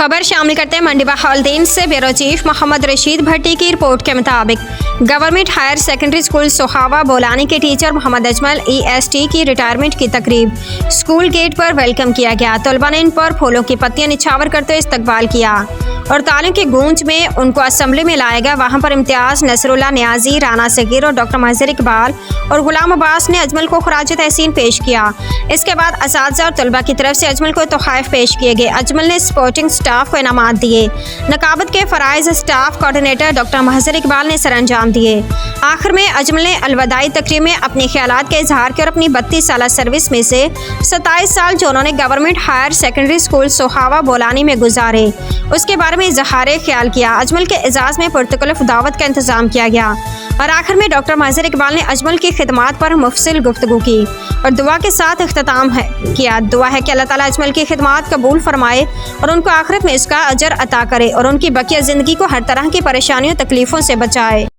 खबर शामिल करते हैं मंडी बहाउद्दीन से। ब्यूरो चीफ मोहम्मद रशीद भट्टी की रिपोर्ट के मुताबिक government higher secondary school Sohawa Bolani के टीचर मोहम्मद अजमल EST की रिटायरमेंट की तकरीब स्कूल गेट पर वेलकम किया गया। तलबा ने इन पर फूलों की पत्तियां निछावर करते हुए इस्तकबाल किया और तालियों की गूंज में उनको असेंबली में लाया गया। वहां पर इम्तियाज, नसरुल्लाह, न्याजी, राना सगीर और डॉक्टर महजर इकबाल और गुलाम अब्बास ने अजमल को खराज तहसीन पेश किया। इसके बाद असातिज़ा और तलबा की तरफ से अजमल को तोहफ़े पेश किए गए। अजमल ने स्पोर्टिंग स्टाफ को इनामात दिए। नकाबत के फ़राइज़ स्टाफ कोऑर्डिनेटर डॉक्टर महजर इकबाल ने सरअंजाम दिए। आखिर में अजमल ने अलविदाई तकरीब में अपने ख्यालात के इजहार किया और अपनी 32 साल सर्विस में से 27 साल जो उन्होंने government higher secondary school Sohawa Bolani में गुजारे उसके बारे में इजहार ख्याल किया। अजमल के एजाज़ में पुरतकल्लुफ़ दावत का इंतज़ाम किया गया और आखिर में डॉक्टर महजर इकबाल ने अजमल की खिदमात पर मुफस्सिल गुफ्तगू की और दुआ के साथ इख्तिताम किया। दुआ है कि अल्लाह ताला अजमल की खिदमात कबूल फरमाए और उनको आखिरत में इसका अजर अता करे और उनकी बकिया ज़िंदगी को हर तरह की परेशानियों तकलीफ़ों से बचाए।